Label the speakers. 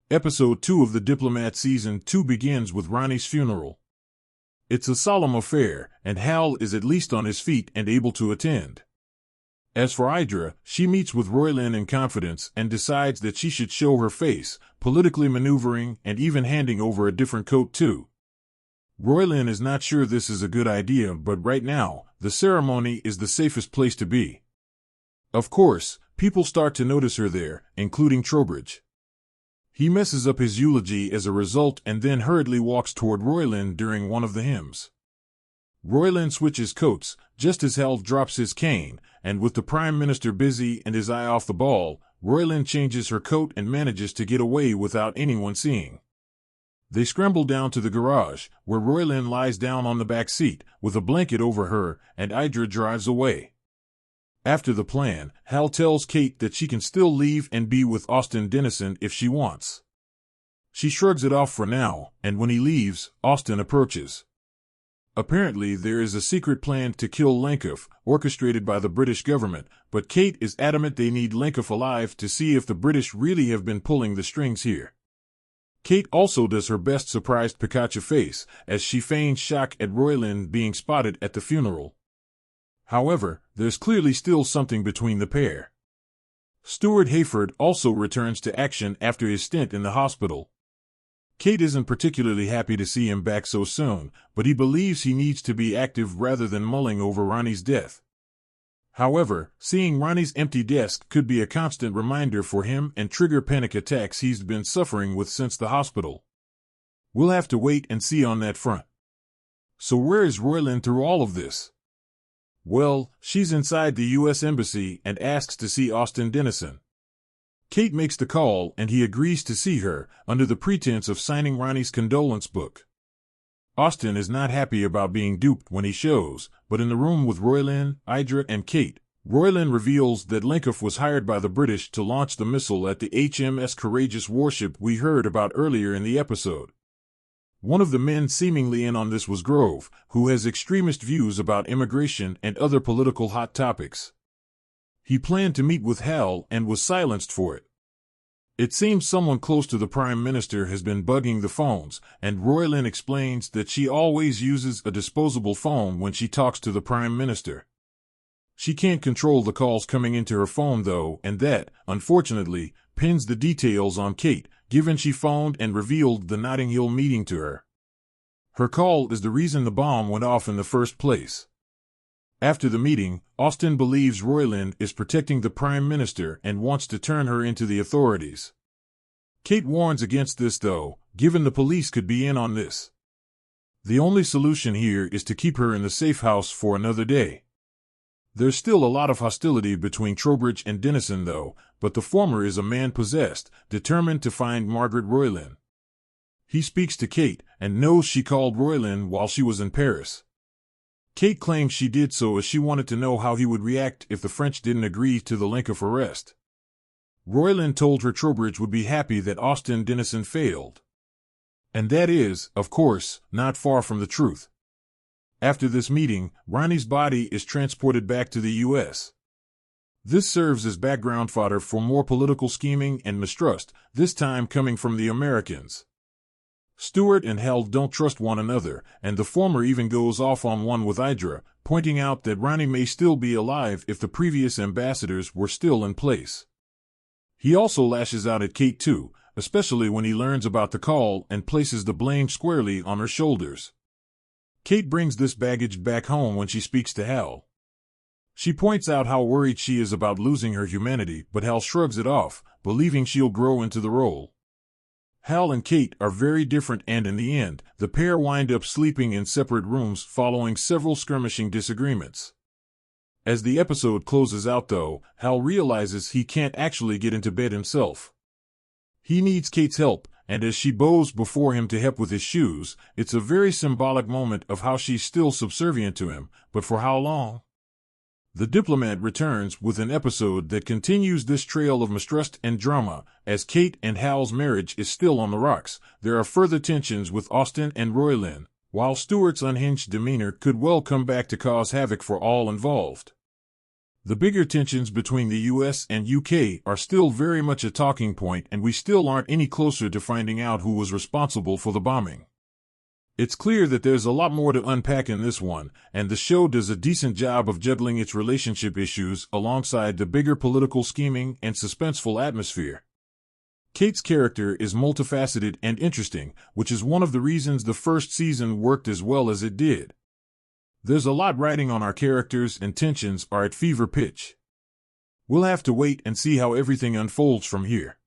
Speaker 1: Episode 2 of the Diplomat Season 2 begins with Ronnie's funeral. It's a solemn affair, and Hal is at least on his feet and able to attend. As for Idra, she meets with Roylin in confidence and decides that she should show her face, politically maneuvering and even handing over a different coat too. Roylin is not sure this is a good idea, but right now, the ceremony is the safest place to be. Of course, people start to notice her there, including Trowbridge. He messes up his eulogy as a result and then hurriedly walks toward Roylin during one of the hymns. Roylin switches coats, just as Hal drops his cane, and with the Prime Minister busy and his eye off the ball, Roylin changes her coat and manages to get away without anyone seeing. They scramble down to the garage, where Roylin lies down on the back seat, with a blanket over her, and Idra drives away. After the plan, Hal tells Kate that she can still leave and be with Austin Dennison if she wants. She shrugs it off for now, and when he leaves, Austin approaches. Apparently there is a secret plan to kill Lenkoff, orchestrated by the British government, but Kate is adamant they need Lenkoff alive to see if the British really have been pulling the strings here. Kate also does her best surprised Pikachu face, as she feigns shock at Roylin being spotted at the funeral. However, there's clearly still something between the pair. Stuart Hayford also returns to action after his stint in the hospital. Kate isn't particularly happy to see him back so soon, but he believes he needs to be active rather than mulling over Ronnie's death. However, seeing Ronnie's empty desk could be a constant reminder for him and trigger panic attacks he's been suffering with since the hospital. We'll have to wait and see on that front. So where is Roylin through all of this? Well, she's inside the U.S. Embassy and asks to see Austin Dennison. Kate makes the call and he agrees to see her, under the pretense of signing Ronnie's condolence book. Austin is not happy about being duped when he shows, but in the room with Roylin, Idra, and Kate, Roylin reveals that Lenkoff was hired by the British to launch the missile at the HMS Courageous warship we heard about earlier in the episode. One of the men seemingly in on this was Grove, who has extremist views about immigration and other political hot topics. He planned to meet with Hal and was silenced for it. It seems someone close to the Prime Minister has been bugging the phones, and Roylin explains that she always uses a disposable phone when she talks to the Prime Minister. She can't control the calls coming into her phone though, and that, unfortunately, pins the details on Kate, given she phoned and revealed the Notting Hill meeting to her. Her call is the reason the bomb went off in the first place. After the meeting, Austin believes Roylin is protecting the Prime Minister and wants to turn her into the authorities. Kate warns against this though, given the police could be in on this. The only solution here is to keep her in the safe house for another day. There's still a lot of hostility between Trowbridge and Dennison though, but the former is a man possessed, determined to find Margaret Roylin. He speaks to Kate, and knows she called Roylin while she was in Paris. Kate claims she did so as she wanted to know how he would react if the French didn't agree to the Lenkoff arrest. Roylin told her Trowbridge would be happy that Austin Dennison failed. And that is, of course, not far from the truth. After this meeting, Ronnie's body is transported back to the U.S. This serves as background fodder for more political scheming and mistrust, this time coming from the Americans. Stuart and Hal don't trust one another, and the former even goes off on one with Idra, pointing out that Ronnie may still be alive if the previous ambassadors were still in place. He also lashes out at Kate too, especially when he learns about the call and places the blame squarely on her shoulders. Kate brings this baggage back home when she speaks to Hal. She points out how worried she is about losing her humanity, but Hal shrugs it off, believing she'll grow into the role. Hal and Kate are very different and in the end, the pair wind up sleeping in separate rooms following several skirmishing disagreements. As the episode closes out though, Hal realizes he can't actually get into bed himself. He needs Kate's help, and as she bows before him to help with his shoes, it's a very symbolic moment of how she's still subservient to him, but for how long? The Diplomat returns with an episode that continues this trail of mistrust and drama. As Kate and Hal's marriage is still on the rocks, there are further tensions with Austin and Roylin, while Stuart's unhinged demeanor could well come back to cause havoc for all involved. The bigger tensions between the US and UK are still very much a talking point, and we still aren't any closer to finding out who was responsible for the bombing. It's clear that there's a lot more to unpack in this one, and the show does a decent job of juggling its relationship issues alongside the bigger political scheming and suspenseful atmosphere. Kate's character is multifaceted and interesting, which is one of the reasons the first season worked as well as it did. There's a lot riding on our characters, and tensions are at fever pitch. We'll have to wait and see how everything unfolds from here.